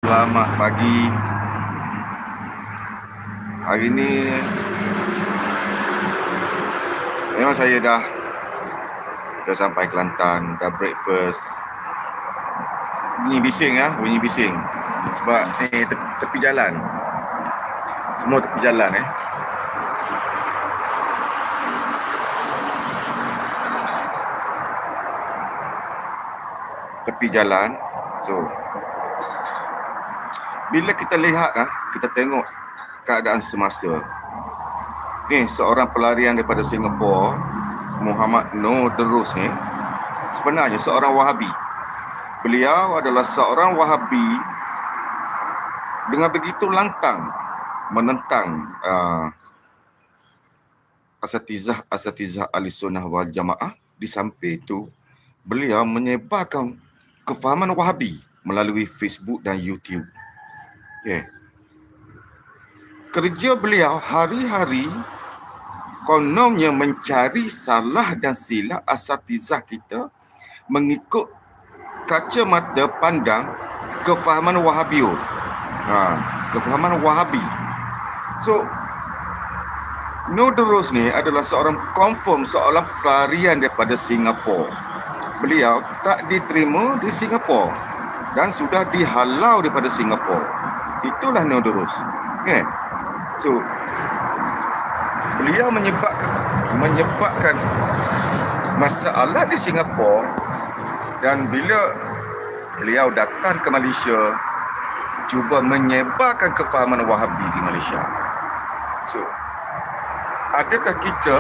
Selamat pagi. Hari ni memang saya dah sampai Kelantan, dah breakfast. Bunyi bising bunyi bising. Sebab ni tepi jalan. Semua tepi jalan Tepi jalan. So bila kita lihat kita tengok keadaan semasa ni, seorang pelarian daripada Singapura, Muhammad Noor Terus ni sebenarnya seorang Wahabi. Beliau adalah seorang Wahabi dengan begitu lantang menentang asatizah Ahlussunnah wal Jamaah. Di samping itu beliau menyebarkan kefahaman Wahabi melalui Facebook dan YouTube. Kerja beliau hari-hari kononnya mencari salah dan silap asatizah kita mengikut kacamata pandang kefahaman Wahabiun. Kefahaman Wahabi. So Noor Terus ni adalah seorang confirm seorang pelarian daripada Singapura. Beliau tak diterima di Singapura dan sudah dihalau daripada Singapura. Itulah Noor Terus. So beliau menyebabkan masalah di Singapura, dan bila beliau datang ke Malaysia cuba menyebarkan kefahaman Wahabi di Malaysia. So adakah kita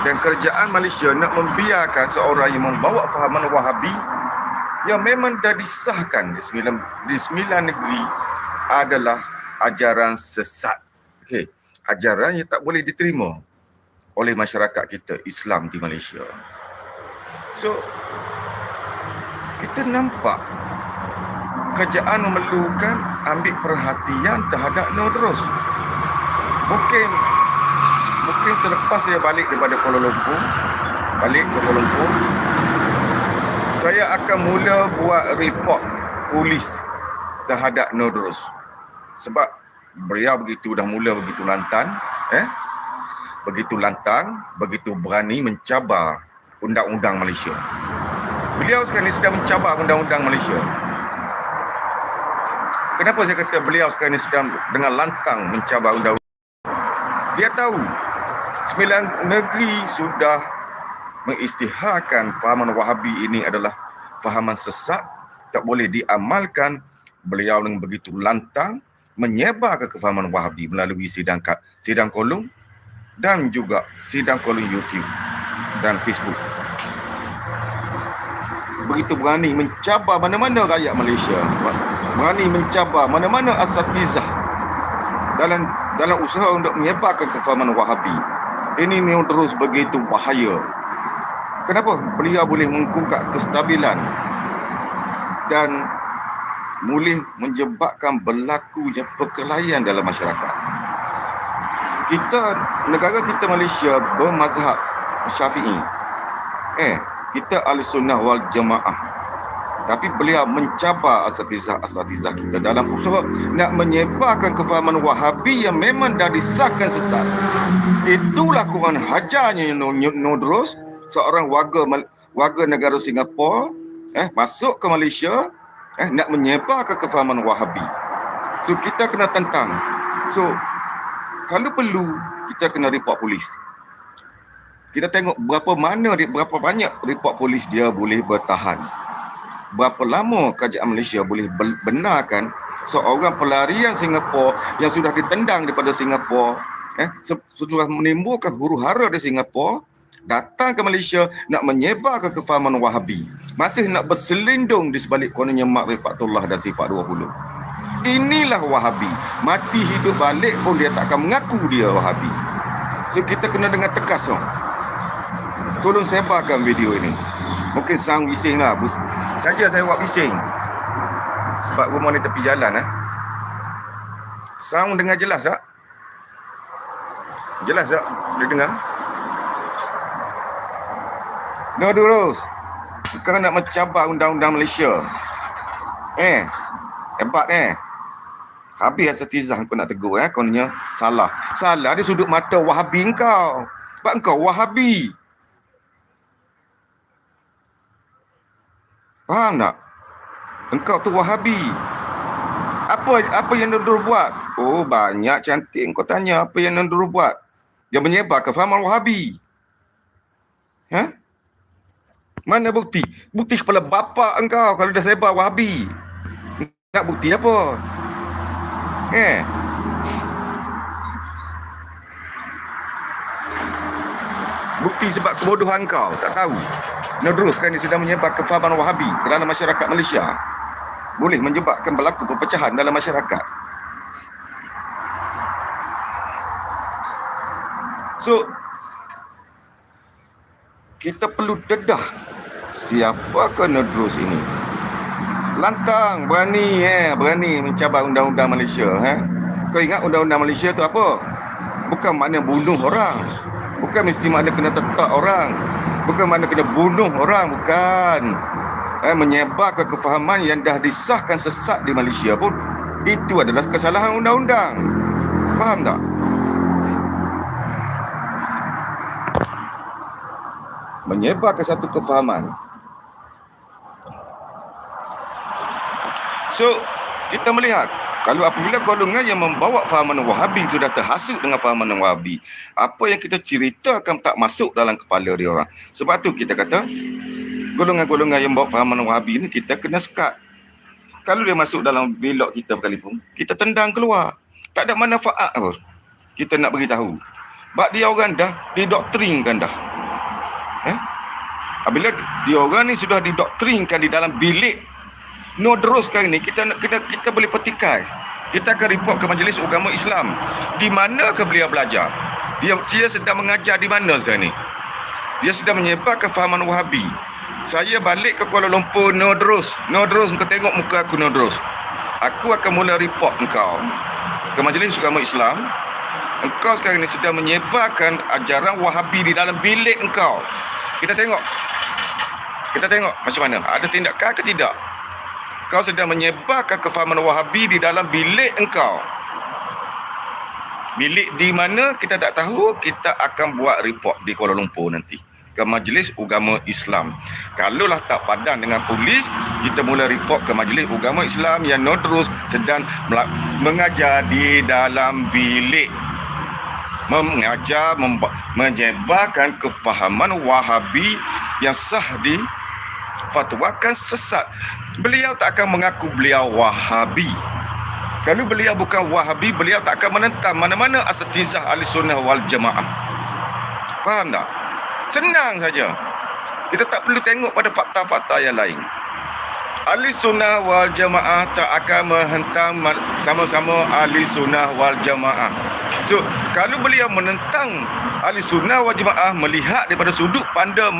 dan kerajaan Malaysia nak membiarkan seorang yang membawa fahaman Wahabi yang memang dah disahkan di sembilan negeri adalah ajaran sesat? Ajaran yang tak boleh diterima oleh masyarakat kita Islam di Malaysia. So kita nampak kerajaan memerlukan ambil perhatian terhadap Noor Terus. Mungkin selepas saya balik daripada Kuala Lumpur, saya akan mula buat report polis terhadap Noor Terus. Sebab beliau begitu lantang, begitu berani mencabar undang-undang Malaysia. Beliau sekarang ini sedang mencabar undang-undang Malaysia. Kenapa saya kata beliau sekarang ini sedang dengan lantang mencabar undang-undang? Dia tahu 9 negeri sudah mengisytiharkan fahaman Wahabi ini adalah fahaman sesat, tak boleh diamalkan. Beliau dengan begitu lantang menyebar kefahaman Wahabi melalui sidang kolom dan juga sidang kolom YouTube dan Facebook. Begitu berani mencabar mana-mana rakyat Malaysia, berani mencabar mana-mana asatizah dalam usaha untuk menyebarkan kefahaman Wahabi. Ini Noor Terus begitu bahaya. Kenapa? Beliau boleh mengkungkak kestabilan dan boleh menyebabkan berlakunya perkelahian dalam masyarakat. Negara kita Malaysia bermazhab Syafi'i. Kita Ahlussunnah wal Jamaah. Tapi beliau mencabar asatizah kita dalam usaha nak menyebarkan kefahaman Wahabi yang memang dah disahkan sesat. Itulah kurang hajarnya Noor Terus, seorang warga negara Singapura, masuk ke Malaysia, nak menyebarkan kefahaman Wahabi. So kita kena tentang. So kalau perlu kita kena report polis. Kita tengok berapa banyak report polis dia boleh bertahan. Berapa lama kerajaan Malaysia boleh benarkan seorang pelarian Singapura yang sudah ditendang daripada Singapura, sudah menimbulkan huru-hara di Singapura, datang ke Malaysia nak menyebarkan kefahaman Wahabi, masih nak berselindung di sebalik kononnya Makrifatullah dan Sifat 20. Inilah Wahabi. Mati hidup balik pun dia tak akan mengaku dia Wahabi. So kita kena dengar tegas. Tolong sebarkan video ini. Mungkin sound bising lah. Saja saya buat bising sebab rumah ni tepi jalan. Sound dengar jelas tak? Jelas tak? Boleh dengar? Noor Terus sekarang nak mencabar undang-undang Malaysia. Hebat Habis asatizah kau nak tegur kononnya salah. Salah di sudut mata Wahabi engkau. Sebab engkau Wahabi. Faham tak? Engkau tu Wahabi. Apa yang Nur buat? Oh, banyak cantik. Kau tanya apa yang Nur buat? Dia menyebar kefahaman Wahabi. Ha? Mana bukti? Bukti kepala bapa engkau kalau dah sebar Wahabi. Nak bukti apa? Bukti sebab kebodohan kau. Tak tahu. Nodros kan dia sedang menyebar kefahaman Wahabi ke dalam masyarakat Malaysia. Boleh menyebabkan berlaku perpecahan dalam masyarakat. So, kita perlu dedah siapakah Nodros ini. Lantang, berani mencabar undang-undang Malaysia. Kau ingat undang-undang Malaysia tu apa? Bukan makna bunuh orang. Bukan mesti makna kena tetak orang. Bukan makna kena bunuh orang. Bukan. Menyebar kefahaman yang dah disahkan sesat di Malaysia pun, itu adalah kesalahan undang-undang. Faham tak? Menyebar ke satu kefahaman. So, kita melihat kalau apabila golongan yang membawa fahaman Wahabi sudah terhasut dengan fahaman Wahabi, apa yang kita ceritakan tak masuk dalam kepala dia orang. Sebab tu kita kata golongan-golongan yang bawa fahaman Wahabi ni kita kena sekat. Kalau dia masuk dalam belok kita sekalipun, kita tendang keluar. Tak ada manfaat apa kita nak beritahu. Sebab dia orang dah didoktrinkan dah. Apabila dia orang ni sudah didoktrinkan di dalam bilik Nodros sekarang ni, kita boleh petikai. Kita akan report ke Majlis Agama Islam. Di manakah beliau belajar? Dia sedang mengajar di mana sekarang ni? Dia sedang menyebar kefahaman Wahabi. Saya balik ke Kuala Lumpur, Nodros, kau tengok muka aku, Nodros. Aku akan mula report engkau ke Majlis Agama Islam. Engkau sekarang ni sedang menyebarkan ajaran Wahabi di dalam bilik engkau. Kita tengok macam mana. Ada tindakan ke tidak? Kau sedang menyebarkan kefahaman Wahabi di dalam bilik engkau. Bilik di mana kita tak tahu. Kita akan buat report di Kuala Lumpur nanti ke Majlis Agama Islam. Kalaulah tak padan dengan polis, kita mula report ke Majlis Agama Islam yang Nodros sedang mengajar di dalam bilik, mengajar, menyebarkan kefahaman Wahabi yang sah difatwakan sesat. Beliau tak akan mengaku beliau Wahabi. Kalau beliau bukan Wahabi, beliau tak akan menentang mana-mana asatizah Ahlussunnah wal Jamaah. Faham tak? Senang saja. Kita tak perlu tengok pada fakta-fakta yang lain. Ahlussunnah wal Jamaah tak akan menghentam sama-sama Ahlussunnah wal Jamaah. So, kalau beliau menentang Ahlussunnah wal Jamaah melihat daripada sudut pandang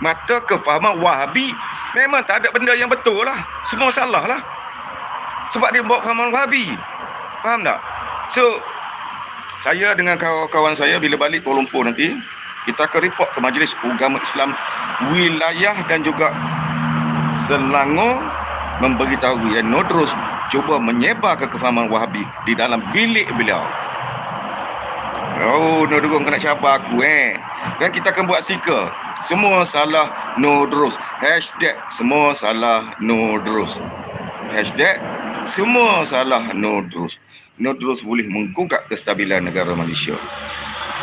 mata kefahaman Wahabi, memang tak ada benda yang betul lah. Semua salah lah. Sebab dia bawa fahaman Wahabi. Faham tak? So, saya dengan kawan-kawan saya bila balik Kuala Lumpur nanti, kita akan report ke Majlis Agama Islam wilayah dan juga Selangor, memberitahu yang Nodros cuba menyebar kefahaman Wahabi di dalam bilik beliau. Oh, Nodros kena cabar aku Dan kita akan buat stiker. Semua salah Nodros. Hashtag semua salah Nodros. Hashtag semua salah Nodros. Nodros boleh menggugat kestabilan negara Malaysia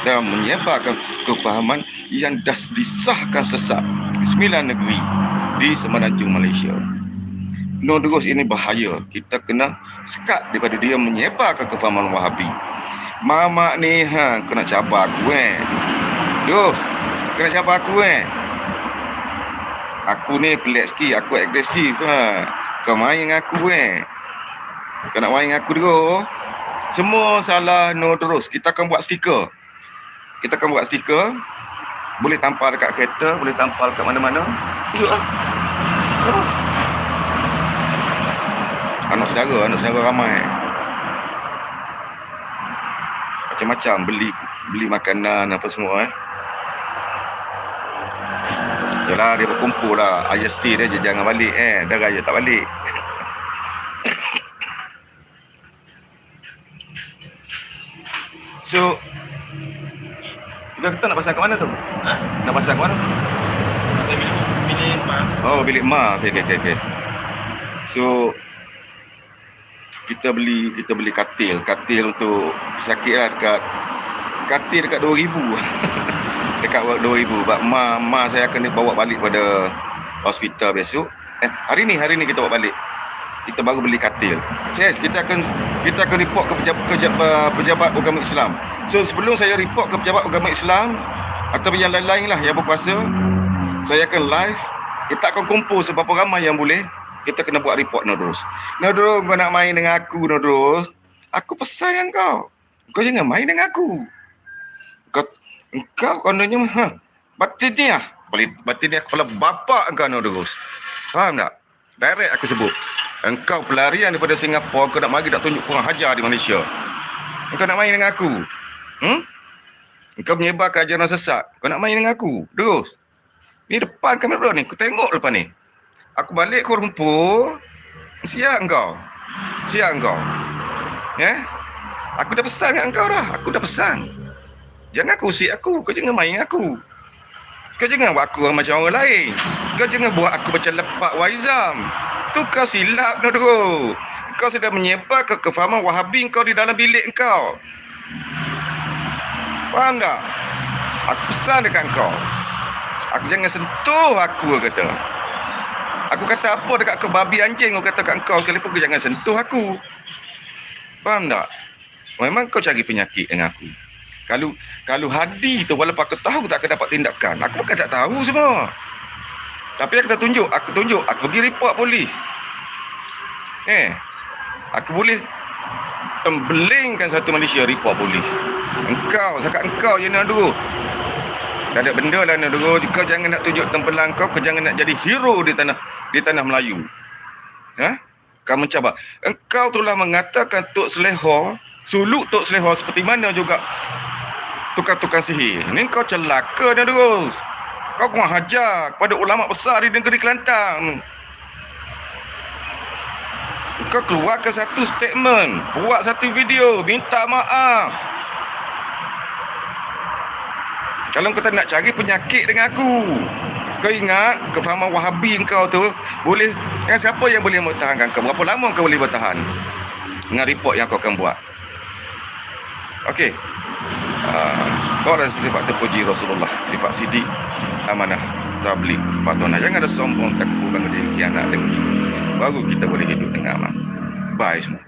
dan menyebarkan kefahaman yang dah disahkan sesat di 9 negeri di semenanjung Malaysia. Nodros ini bahaya. Kita kena sekat daripada dia menyebarkan kefahaman Wahabi. Mamak ni kau nak cabar aku kena cabar aku Aku ni pelik sikit, aku agresif Kau main dengan aku Kau nak main dengan aku dulu. Semua salah Nodros. Kita akan buat stiker. Boleh tampal dekat kereta, boleh tampal kat mana-mana. Anak saudara ramai. Macam-macam beli makanan apa semua Yalah, dia berkumpul lah. Ayah stay dia jangan balik Dah raya tak balik. kita nak pasang ke mana tu? Ha? Nak pasang ke mana? Bilik mak. Oh, bilik mak. Okey. So kita beli katil untuk sakit lah dekat 2,000 dekat 2,000 sebab ma saya akan bawa balik pada hospital besok. Hari ni kita bawa balik. Kita baru beli katil. Kita akan report ke pejabat agama Islam. So sebelum saya report ke pejabat agama Islam atau yang lain-lain lah yang berkuasa, saya akan live. Kita akan kumpul seberapa ramai yang boleh. Kita kena buat report Nodros. Nodros, kau nak main dengan aku Nodros? Aku pesan kau. Kau jangan main dengan aku. Engkau kononnya batin dia. Batin dia kepala bapak engkau Nodros. Faham tak? Direct aku sebut. Engkau pelarian daripada Singapura, kau nak mari nak tunjuk kurang hajar di Malaysia. Engkau nak main dengan aku? Engkau menyebarkan ajaran sesat. Kau nak main dengan aku? Terus. Ni depan kamera ni, aku tengok lepas ni. Aku balik Kuala Lumpur. Siap engkau. Aku dah pesan dengan engkau dah. Aku dah pesan. Jangan kau usik aku. Kau jangan main dengan aku. Kau jangan buat aku macam orang lain. Kau jangan buat aku macam lepak Waizam. Tu kau silap Nodro. Kau sudah menyebar kefahaman Wahabi kau di dalam bilik kau. Faham tak? Aku pesan dekat kau. Aku jangan sentuh aku kata. Aku kata apa dekat kau babi anjing, kau kata kat kau sekalipun kau jangan sentuh aku. Faham tak? Memang kau cari penyakit dengan aku. Kalau Hadi tu walaupun aku tahu tak akan dapat tindakan, aku bukan tak tahu semua. Tapi aku dah tunjuk, aku pergi report polis. Aku boleh tembelingkan satu Malaysia report polis. Cakap engkau je nak dulu. Tak ada benda lah nak dulu. Kau jangan nak tunjuk tempelang kau jangan nak jadi hero di tanah Melayu. Kau mencabar. Engkau telah mengatakan Tok Selehor, suluk Tok Selehor seperti mana juga tukar-tukar sihir. Ini kau celaka dah terus. Kau kurang hajar kepada ulama besar di negeri Kelantan. Kau keluarkan satu statement, buat satu video, minta maaf. Kalau kau tak nak cari penyakit dengan aku, kau ingat kefahaman Wahabi kau tu boleh, siapa yang boleh mempertahankan kau? Berapa lama kau boleh bertahan dengan report yang kau akan buat? Okey. Kau ada sifat terpuji Rasulullah, sifat sidik, amanah, tabligh, fatona. Jangan ada sombong, takbur, bangga diri, khianat, dengki. Baru kita boleh hidup dengan aman. Bye semua.